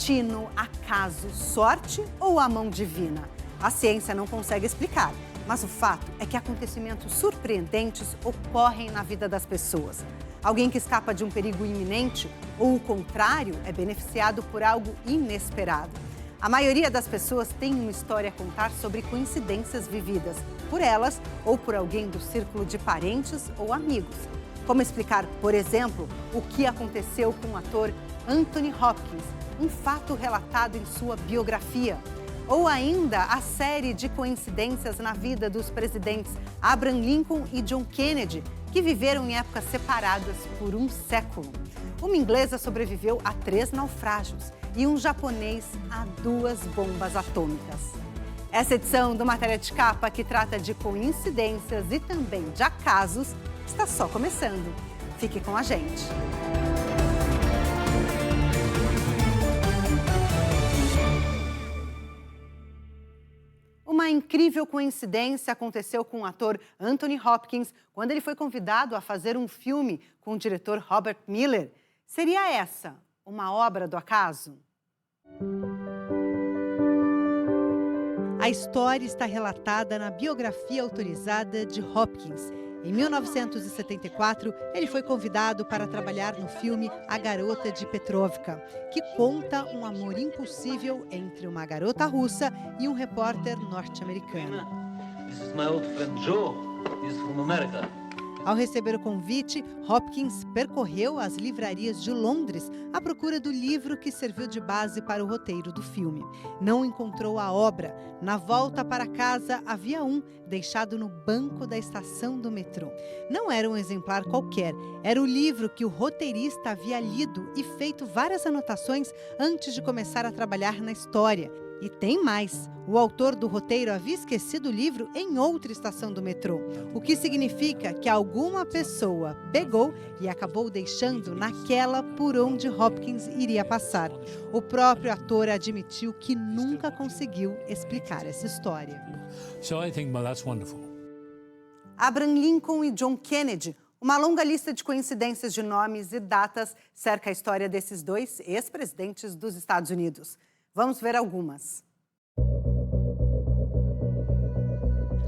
Destino, acaso, sorte ou a mão divina? A ciência não consegue explicar, mas o fato é que acontecimentos surpreendentes ocorrem na vida das pessoas. Alguém que escapa de um perigo iminente ou o contrário é beneficiado por algo inesperado. A maioria das pessoas tem uma história a contar sobre coincidências vividas por elas ou por alguém do círculo de parentes ou amigos. Como explicar, por exemplo, o que aconteceu com o ator Anthony Hopkins, um fato relatado em sua biografia. Ou ainda a série de coincidências na vida dos presidentes Abraham Lincoln e John Kennedy, que viveram em épocas separadas por um século. Uma inglesa sobreviveu a 3 naufrágios e um japonês a 2 bombas atômicas. Essa edição do Matéria de Capa, que trata de coincidências e também de acasos, está só começando. Fique com a gente. Uma incrível coincidência aconteceu com o ator Anthony Hopkins quando ele foi convidado a fazer um filme com o diretor Robert Miller. Seria essa uma obra do acaso? A história está relatada na biografia autorizada de Hopkins. Em 1974, ele foi convidado para trabalhar no filme A Garota de Petrovka, que conta um amor impossível entre uma garota russa e um repórter norte-americano. This is my old friend Joe. He's from America. Ao receber o convite, Hopkins percorreu as livrarias de Londres à procura do livro que serviu de base para o roteiro do filme. Não encontrou a obra. Na volta para casa, havia um, deixado no banco da estação do metrô. Não era um exemplar qualquer, era o livro que o roteirista havia lido e feito várias anotações antes de começar a trabalhar na história. E tem mais, o autor do roteiro havia esquecido o livro em outra estação do metrô, o que significa que alguma pessoa pegou e acabou deixando naquela por onde Hopkins iria passar. O próprio ator admitiu que nunca conseguiu explicar essa história. So I think, well, that's wonderful. Abraham Lincoln e John Kennedy. Uma longa lista de coincidências de nomes e datas cerca a história desses 2 ex-presidentes dos Estados Unidos. Vamos ver algumas.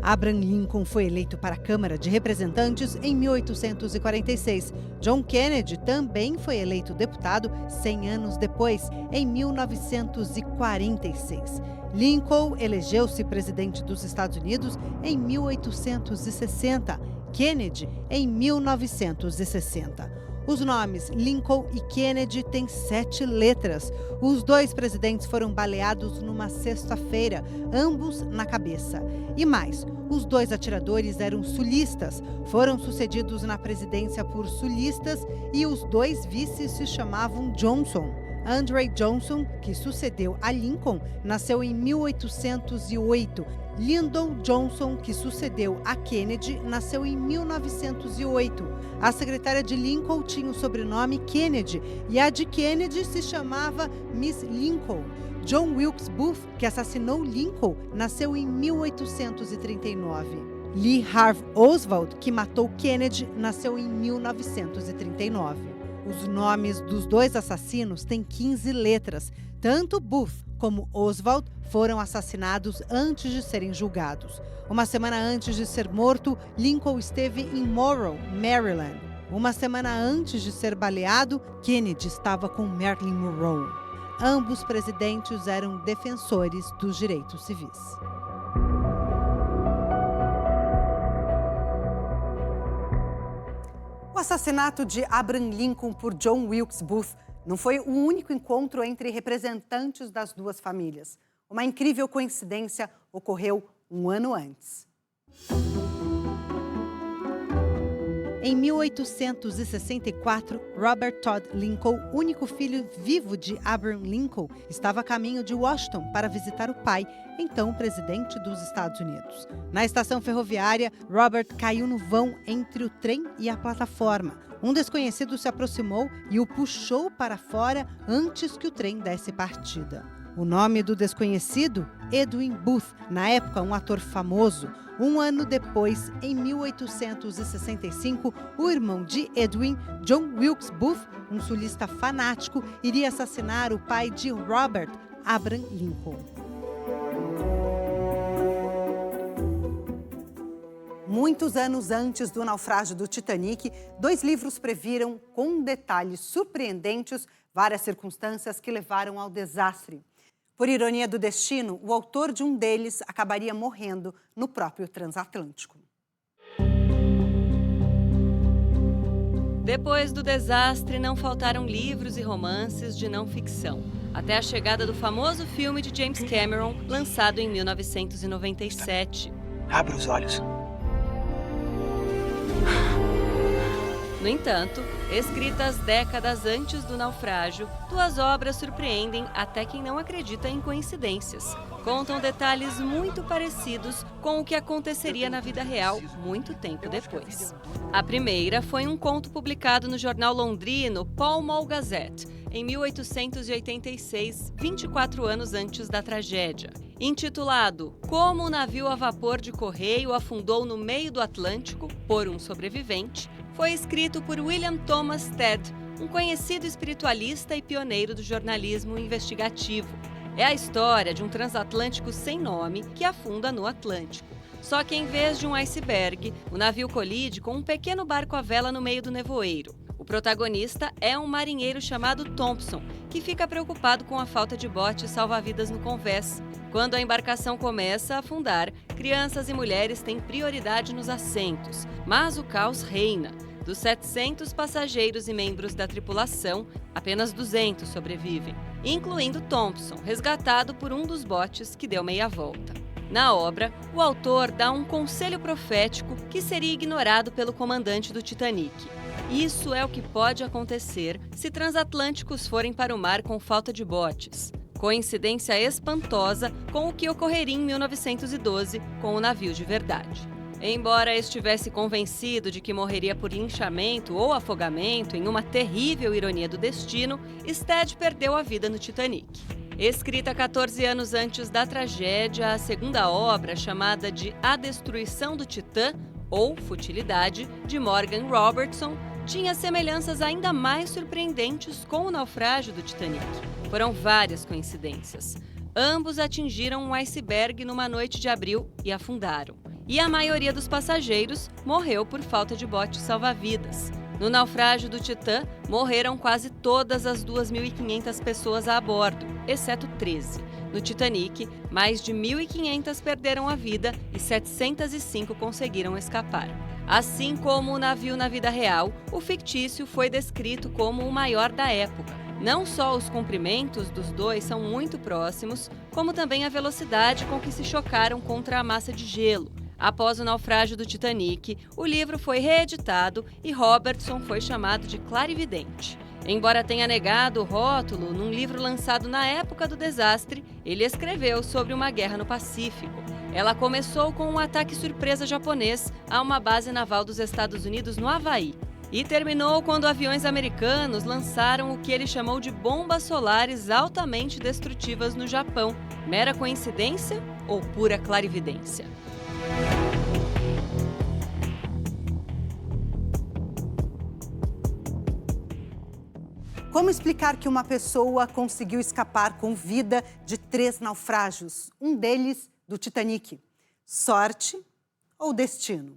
Abraham Lincoln foi eleito para a Câmara de Representantes em 1846. John Kennedy também foi eleito deputado 100 anos depois, em 1946. Lincoln elegeu-se presidente dos Estados Unidos em 1860. Kennedy em 1960. Os nomes Lincoln e Kennedy têm 7 letras. Os 2 presidentes foram baleados numa sexta-feira, ambos na cabeça. E mais, os 2 atiradores eram sulistas, foram sucedidos na presidência por sulistas e os 2 vices se chamavam Johnson. Andrew Johnson, que sucedeu a Lincoln, nasceu em 1808. Lyndon Johnson, que sucedeu a Kennedy, nasceu em 1908. A secretária de Lincoln tinha o sobrenome Kennedy e a de Kennedy se chamava Miss Lincoln. John Wilkes Booth, que assassinou Lincoln, nasceu em 1839. Lee Harvey Oswald, que matou Kennedy, nasceu em 1939. Os nomes dos 2 assassinos têm 15 letras. Tanto Booth como Oswald foram assassinados antes de serem julgados. Uma semana antes de ser morto, Lincoln esteve em Monroe, Maryland. Uma semana antes de ser baleado, Kennedy estava com Marilyn Monroe. Ambos presidentes eram defensores dos direitos civis. O assassinato de Abraham Lincoln por John Wilkes Booth não foi o único encontro entre representantes das 2 famílias. Uma incrível coincidência ocorreu um ano antes. Em 1864, Robert Todd Lincoln, único filho vivo de Abraham Lincoln, estava a caminho de Washington para visitar o pai, então presidente dos Estados Unidos. Na estação ferroviária, Robert caiu no vão entre o trem e a plataforma. Um desconhecido se aproximou e o puxou para fora antes que o trem desse partida. O nome do desconhecido? Edwin Booth, na época um ator famoso. Um ano depois, em 1865, o irmão de Edwin, John Wilkes Booth, um sulista fanático, iria assassinar o pai de Robert, Abraham Lincoln. Muitos anos antes do naufrágio do Titanic, 2 livros previram, com detalhes surpreendentes, várias circunstâncias que levaram ao desastre. Por ironia do destino, o autor de um deles acabaria morrendo no próprio transatlântico. Depois do desastre, não faltaram livros e romances de não ficção, até a chegada do famoso filme de James Cameron, lançado em 1997. Abra os olhos. No entanto, escritas décadas antes do naufrágio, 2 obras surpreendem até quem não acredita em coincidências. Contam detalhes muito parecidos com o que aconteceria na vida real muito tempo depois. A primeira foi um conto publicado no jornal londrino Pall Mall Gazette, em 1886, 24 anos antes da tragédia. Intitulado Como o navio a vapor de correio afundou no meio do Atlântico por um sobrevivente, foi escrito por William Thomas Stead, um conhecido espiritualista e pioneiro do jornalismo investigativo. É a história de um transatlântico sem nome que afunda no Atlântico. Só que em vez de um iceberg, o navio colide com um pequeno barco à vela no meio do nevoeiro. O protagonista é um marinheiro chamado Thompson, que fica preocupado com a falta de botes salva-vidas no convés. Quando a embarcação começa a afundar, crianças e mulheres têm prioridade nos assentos, mas o caos reina. Dos 700 passageiros e membros da tripulação, apenas 200 sobrevivem, incluindo Thompson, resgatado por um dos botes que deu meia volta. Na obra, o autor dá um conselho profético que seria ignorado pelo comandante do Titanic. Isso é o que pode acontecer se transatlânticos forem para o mar com falta de botes. Coincidência espantosa com o que ocorreria em 1912 com o navio de verdade. Embora estivesse convencido de que morreria por linchamento ou afogamento em uma terrível ironia do destino, Stead perdeu a vida no Titanic. Escrita 14 anos antes da tragédia, a segunda obra, chamada de A Destruição do Titã, ou Futilidade, de Morgan Robertson, tinha semelhanças ainda mais surpreendentes com o naufrágio do Titanic. Foram várias coincidências. Ambos atingiram um iceberg numa noite de abril e afundaram. E a maioria dos passageiros morreu por falta de botes salva-vidas. No naufrágio do Titã, morreram quase todas as 2.500 pessoas a bordo, exceto 13. No Titanic, mais de 1.500 perderam a vida e 705 conseguiram escapar. Assim como o navio na vida real, o fictício foi descrito como o maior da época. Não só os comprimentos dos dois são muito próximos, como também a velocidade com que se chocaram contra a massa de gelo. Após o naufrágio do Titanic, o livro foi reeditado e Robertson foi chamado de clarividente. Embora tenha negado o rótulo num livro lançado na época do desastre, ele escreveu sobre uma guerra no Pacífico. Ela começou com um ataque surpresa japonês a uma base naval dos Estados Unidos no Havaí e terminou quando aviões americanos lançaram o que ele chamou de bombas solares altamente destrutivas no Japão. Mera coincidência ou pura clarividência? Como explicar que uma pessoa conseguiu escapar com vida de 3 naufrágios, um deles do Titanic? Sorte ou destino?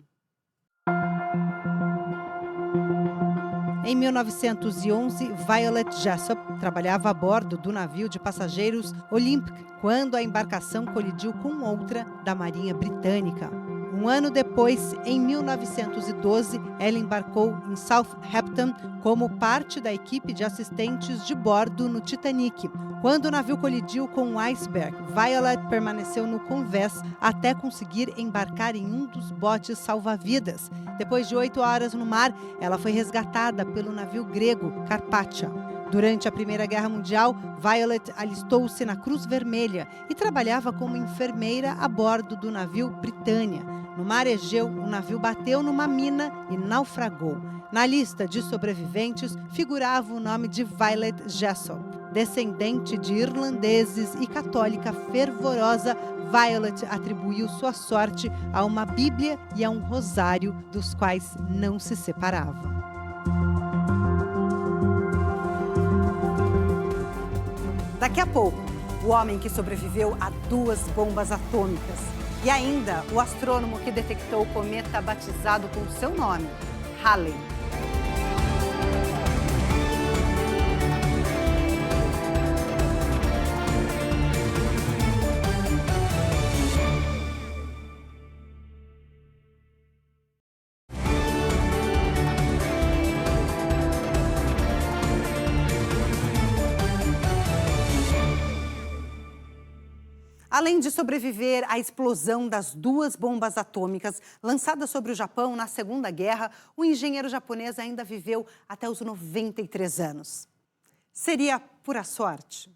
Em 1911, Violet Jessop trabalhava a bordo do navio de passageiros Olympic, quando a embarcação colidiu com outra da Marinha Britânica. Um ano depois, em 1912, ela embarcou em Southampton como parte da equipe de assistentes de bordo no Titanic. Quando o navio colidiu com um iceberg, Violet permaneceu no convés até conseguir embarcar em um dos botes salva-vidas. Depois de 8 horas no mar, ela foi resgatada pelo navio grego Carpathia. Durante a Primeira Guerra Mundial, Violet alistou-se na Cruz Vermelha e trabalhava como enfermeira a bordo do navio Britannia. No mar Egeu, o navio bateu numa mina e naufragou. Na lista de sobreviventes figurava o nome de Violet Jessop. Descendente de irlandeses e católica fervorosa, Violet atribuiu sua sorte a uma Bíblia e a um rosário, dos quais não se separava. Daqui a pouco, o homem que sobreviveu a 2 bombas atômicas. E ainda, o astrônomo que detectou o cometa batizado com seu nome, Halley. Além de sobreviver à explosão das 2 bombas atômicas lançadas sobre o Japão na Segunda Guerra, o engenheiro japonês ainda viveu até os 93 anos. Seria pura sorte?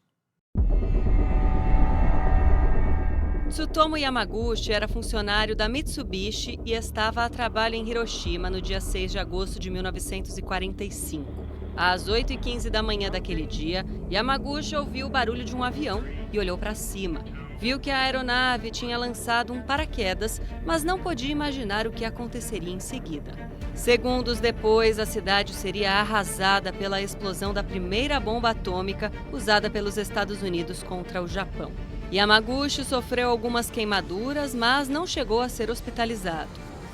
Tsutomu Yamaguchi era funcionário da Mitsubishi e estava a trabalho em Hiroshima no dia 6 de agosto de 1945. Às 8h15 da manhã daquele dia, Yamaguchi ouviu o barulho de um avião e olhou para cima. Viu que a aeronave tinha lançado um paraquedas, mas não podia imaginar o que aconteceria em seguida. Segundos depois, a cidade seria arrasada pela explosão da primeira bomba atômica usada pelos Estados Unidos contra o Japão. Yamaguchi sofreu algumas queimaduras, mas não chegou a ser hospitalizado.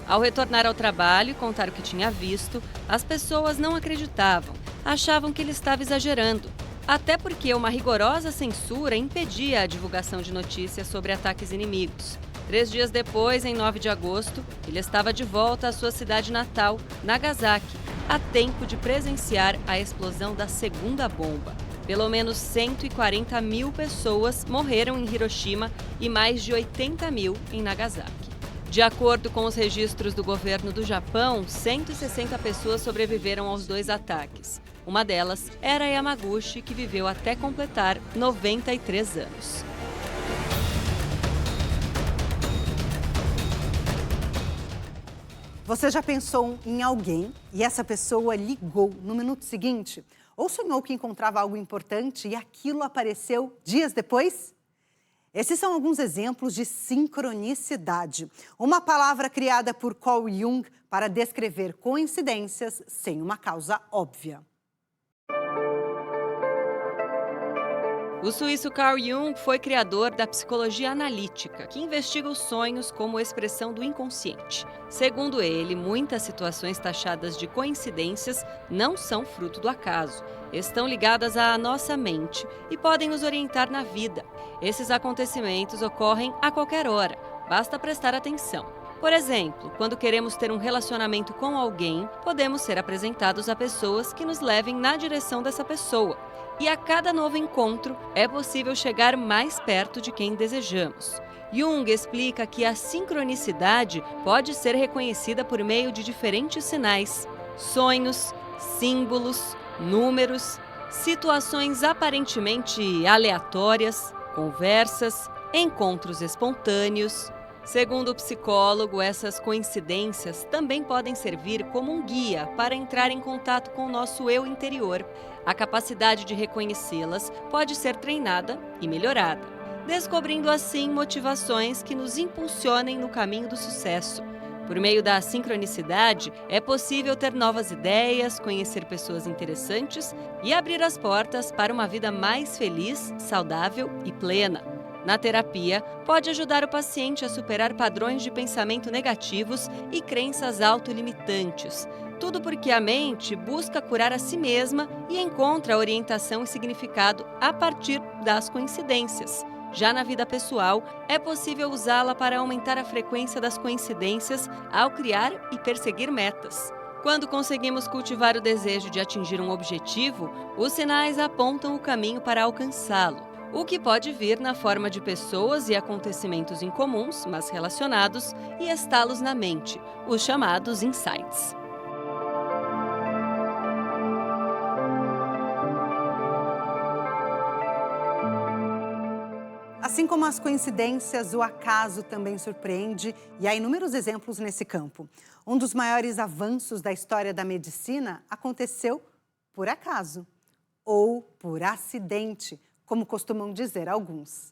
Ao retornar ao trabalho e contar o que tinha visto, as pessoas não acreditavam, achavam que ele estava exagerando. Até porque uma rigorosa censura impedia a divulgação de notícias sobre ataques inimigos. 3 dias depois, em 9 de agosto, ele estava de volta à sua cidade natal, Nagasaki, a tempo de presenciar a explosão da segunda bomba. Pelo menos 140 mil pessoas morreram em Hiroshima e mais de 80 mil em Nagasaki. De acordo com os registros do governo do Japão, 160 pessoas sobreviveram aos 2 ataques. Uma delas era Yamaguchi, que viveu até completar 93 anos. Você já pensou em alguém e essa pessoa ligou no minuto seguinte? Ou sonhou que encontrava algo importante e aquilo apareceu dias depois? Esses são alguns exemplos de sincronicidade, uma palavra criada por Carl Jung para descrever coincidências sem uma causa óbvia. O suíço Carl Jung foi criador da psicologia analítica, que investiga os sonhos como expressão do inconsciente. Segundo ele, muitas situações taxadas de coincidências não são fruto do acaso. Estão ligadas à nossa mente e podem nos orientar na vida. Esses acontecimentos ocorrem a qualquer hora, basta prestar atenção. Por exemplo, quando queremos ter um relacionamento com alguém, podemos ser apresentados a pessoas que nos levem na direção dessa pessoa. E a cada novo encontro, é possível chegar mais perto de quem desejamos. Jung explica que a sincronicidade pode ser reconhecida por meio de diferentes sinais: sonhos, símbolos, números, situações aparentemente aleatórias, conversas, encontros espontâneos. Segundo o psicólogo, essas coincidências também podem servir como um guia para entrar em contato com o nosso eu interior. A capacidade de reconhecê-las pode ser treinada e melhorada, descobrindo assim motivações que nos impulsionem no caminho do sucesso. Por meio da sincronicidade, é possível ter novas ideias, conhecer pessoas interessantes e abrir as portas para uma vida mais feliz, saudável e plena. Na terapia, pode ajudar o paciente a superar padrões de pensamento negativos e crenças autolimitantes. Tudo porque a mente busca curar a si mesma e encontra orientação e significado a partir das coincidências. Já na vida pessoal, é possível usá-la para aumentar a frequência das coincidências ao criar e perseguir metas. Quando conseguimos cultivar o desejo de atingir um objetivo, os sinais apontam o caminho para alcançá-lo, o que pode vir na forma de pessoas e acontecimentos incomuns, mas relacionados, e estalos na mente, os chamados insights. Assim como as coincidências, o acaso também surpreende e há inúmeros exemplos nesse campo. Um dos maiores avanços da história da medicina aconteceu por acaso. ou por acidente, como costumam dizer alguns.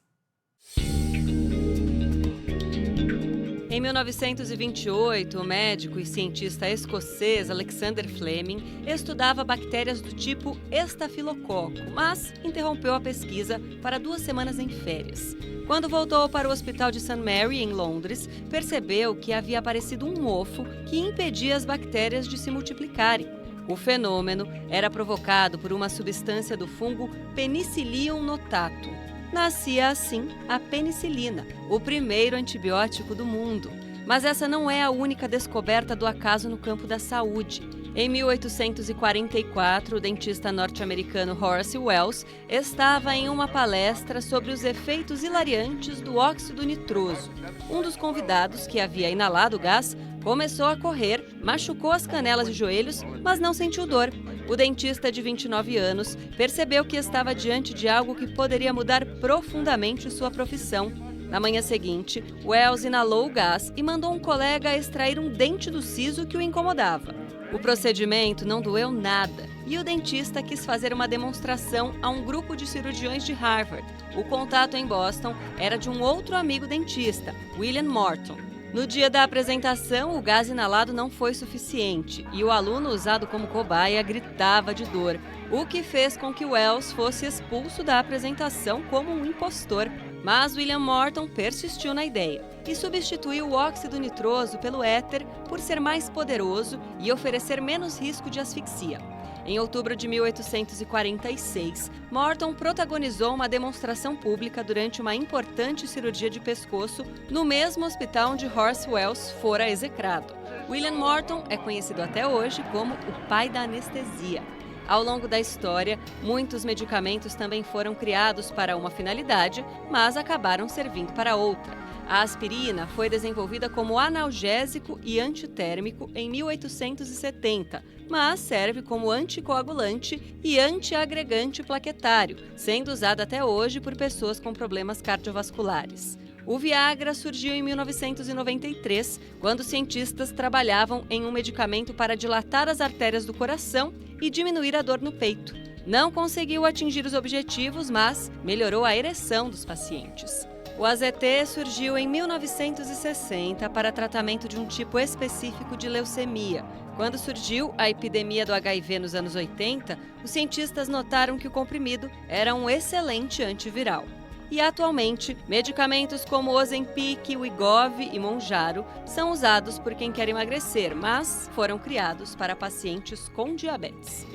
Em 1928, o médico e cientista escocês Alexander Fleming estudava bactérias do tipo estafilococo, mas interrompeu a pesquisa para 2 semanas em férias. Quando voltou para o Hospital de St. Mary, em Londres, percebeu que havia aparecido um mofo que impedia as bactérias de se multiplicarem. O fenômeno era provocado por uma substância do fungo Penicillium notatum. Nascia assim a penicilina, o primeiro antibiótico do mundo. Mas essa não é a única descoberta do acaso no campo da saúde. Em 1844, o dentista norte-americano Horace Wells estava em uma palestra sobre os efeitos hilariantes do óxido nitroso. Um dos convidados, que havia inalado o gás, começou a correr, machucou as canelas e joelhos, mas não sentiu dor. O dentista de 29 anos percebeu que estava diante de algo que poderia mudar profundamente sua profissão. Na manhã seguinte, Wells inalou o gás e mandou um colega extrair um dente do siso que o incomodava. O procedimento não doeu nada e o dentista quis fazer uma demonstração a um grupo de cirurgiões de Harvard. O contato em Boston era de um outro amigo dentista, William Morton. No dia da apresentação, o gás inalado não foi suficiente e o aluno usado como cobaia gritava de dor, o que fez com que Wells fosse expulso da apresentação como um impostor. Mas William Morton persistiu na ideia e substituiu o óxido nitroso pelo éter por ser mais poderoso e oferecer menos risco de asfixia. Em outubro de 1846, Morton protagonizou uma demonstração pública durante uma importante cirurgia de pescoço no mesmo hospital onde Horace Wells fora execrado. William Morton é conhecido até hoje como o pai da anestesia. Ao longo da história, muitos medicamentos também foram criados para uma finalidade, mas acabaram servindo para outra. A aspirina foi desenvolvida como analgésico e antitérmico em 1870, mas serve como anticoagulante e antiagregante plaquetário, sendo usada até hoje por pessoas com problemas cardiovasculares. O Viagra surgiu em 1993, quando cientistas trabalhavam em um medicamento para dilatar as artérias do coração e diminuir a dor no peito. Não conseguiu atingir os objetivos, mas melhorou a ereção dos pacientes. O AZT surgiu em 1960 para tratamento de um tipo específico de leucemia. Quando surgiu a epidemia do HIV nos anos 80, os cientistas notaram que o comprimido era um excelente antiviral. E atualmente, medicamentos como Ozempic, Wegovy e Mounjaro são usados por quem quer emagrecer, mas foram criados para pacientes com diabetes.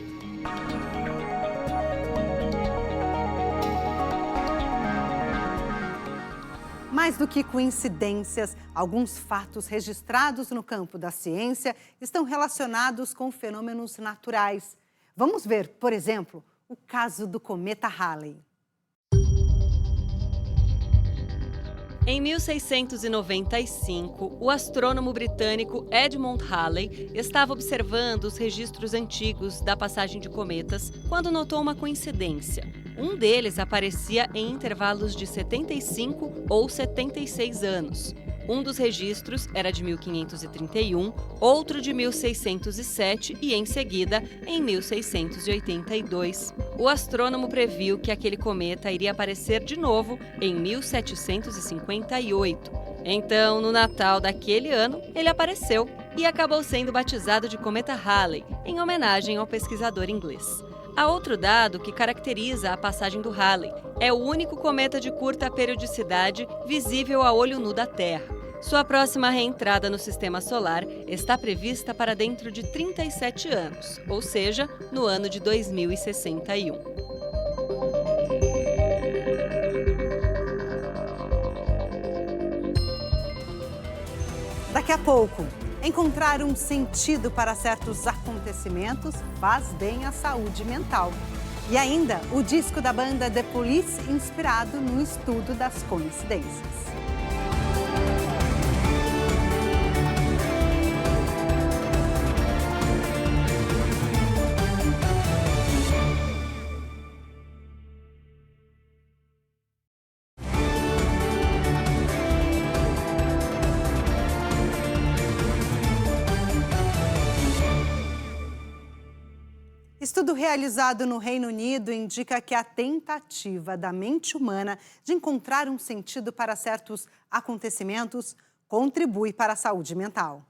Mais do que coincidências, alguns fatos registrados no campo da ciência estão relacionados com fenômenos naturais. Vamos ver, por exemplo, o caso do cometa Halley. Em 1695, o astrônomo britânico Edmund Halley estava observando os registros antigos da passagem de cometas quando notou uma coincidência. Um deles aparecia em intervalos de 75 ou 76 anos. Um dos registros era de 1531, outro de 1607 e, em seguida, em 1682. O astrônomo previu que aquele cometa iria aparecer de novo em 1758. Então, no Natal daquele ano, ele apareceu e acabou sendo batizado de Cometa Halley, em homenagem ao pesquisador inglês. Há outro dado que caracteriza a passagem do Halley. É o único cometa de curta periodicidade visível a olho nu da Terra. Sua próxima reentrada no Sistema Solar está prevista para dentro de 37 anos, ou seja, no ano de 2061. Daqui a pouco, encontrar um sentido para certos acontecimentos faz bem à saúde mental. E ainda, o disco da banda The Police inspirado no estudo das coincidências. Estudo realizado no Reino Unido indica que a tentativa da mente humana de encontrar um sentido para certos acontecimentos contribui para a saúde mental.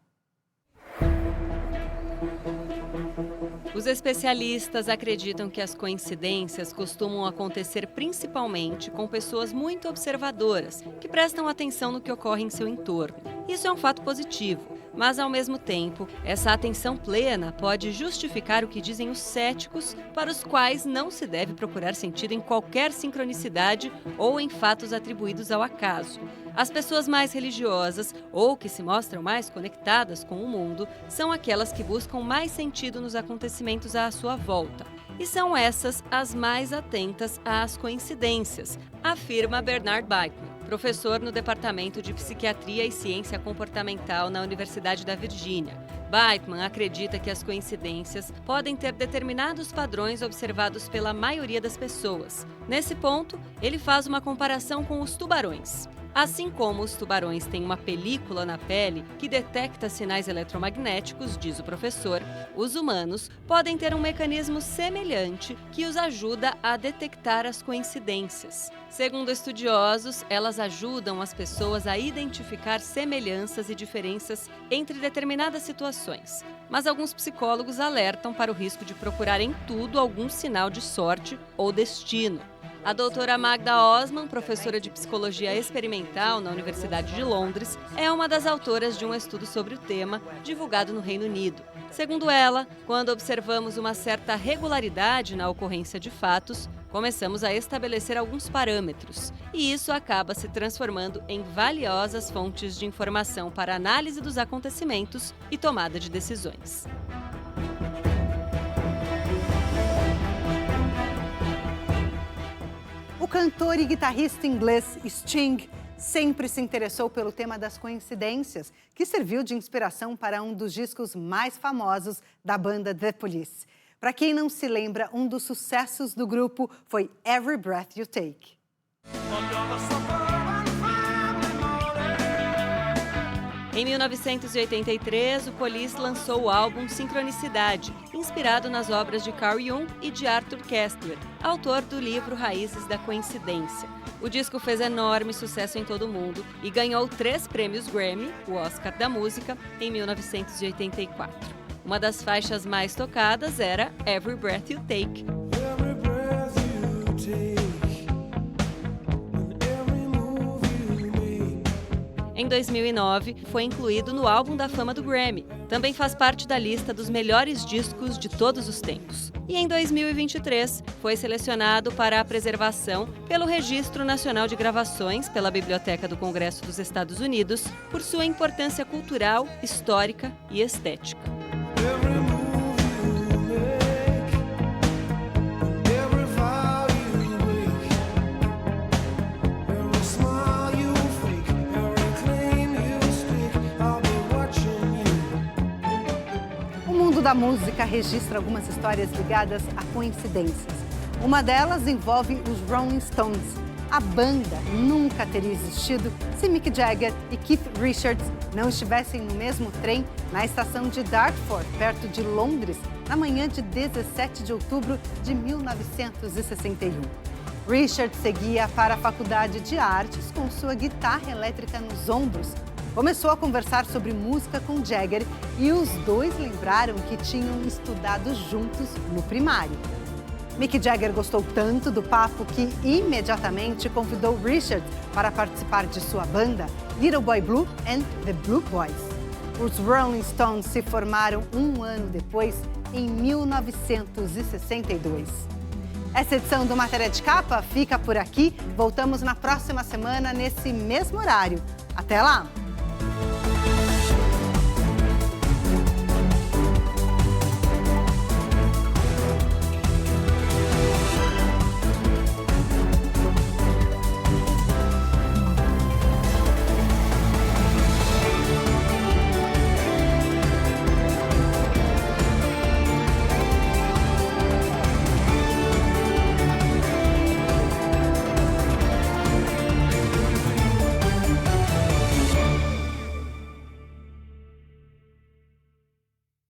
Os especialistas acreditam que as coincidências costumam acontecer principalmente com pessoas muito observadoras, que prestam atenção no que ocorre em seu entorno. Isso é um fato positivo, mas ao mesmo tempo, essa atenção plena pode justificar o que dizem os céticos, para os quais não se deve procurar sentido em qualquer sincronicidade ou em fatos atribuídos ao acaso. As pessoas mais religiosas ou que se mostram mais conectadas com o mundo são aquelas que buscam mais sentido nos acontecimentos à sua volta. E são essas as mais atentas às coincidências, afirma Bernard Beitman, professor no Departamento de Psiquiatria e Ciência Comportamental na Universidade da Virgínia. Beitman acredita que as coincidências podem ter determinados padrões observados pela maioria das pessoas. Nesse ponto, ele faz uma comparação com os tubarões. Assim como os tubarões têm uma película na pele que detecta sinais eletromagnéticos, diz o professor, os humanos podem ter um mecanismo semelhante que os ajuda a detectar as coincidências. Segundo estudiosos, elas ajudam as pessoas a identificar semelhanças e diferenças entre determinadas situações. Mas alguns psicólogos alertam para o risco de procurar em tudo algum sinal de sorte ou destino. A doutora Magda Osman, professora de Psicologia Experimental na Universidade de Londres, é uma das autoras de um estudo sobre o tema, divulgado no Reino Unido. Segundo ela, quando observamos uma certa regularidade na ocorrência de fatos, começamos a estabelecer alguns parâmetros, e isso acaba se transformando em valiosas fontes de informação para análise dos acontecimentos e tomada de decisões. O cantor e guitarrista inglês Sting sempre se interessou pelo tema das coincidências, que serviu de inspiração para um dos discos mais famosos da banda The Police. Para quem não se lembra, um dos sucessos do grupo foi Every Breath You Take. Em 1983, o Police lançou o álbum Sincronicidade, inspirado nas obras de Carl Jung e de Arthur Koestler, autor do livro Raízes da Coincidência. O disco fez enorme sucesso em todo o mundo e ganhou 3 prêmios Grammy, o Oscar da música, em 1984. Uma das faixas mais tocadas era Every Breath You Take. Em 2009, foi incluído no álbum da fama do Grammy. Também faz parte da lista dos melhores discos de todos os tempos. E em 2023, foi selecionado para a preservação pelo Registro Nacional de Gravações, pela Biblioteca do Congresso dos Estados Unidos, por sua importância cultural, histórica e estética. O mundo da música registra algumas histórias ligadas a coincidências. Uma delas envolve os Rolling Stones. A banda nunca teria existido se Mick Jagger e Keith Richards não estivessem no mesmo trem na estação de Dartford, perto de Londres, na manhã de 17 de outubro de 1961. Richards seguia para a Faculdade de Artes com sua guitarra elétrica nos ombros. Começou a conversar sobre música com Jagger e os dois lembraram que tinham estudado juntos no primário. Mick Jagger gostou tanto do papo que imediatamente convidou Richards para participar de sua banda Little Boy Blue and the Blue Boys. Os Rolling Stones se formaram um ano depois, em 1962. Essa edição do Matéria de Capa fica por aqui. Voltamos na próxima semana, nesse mesmo horário. Até lá!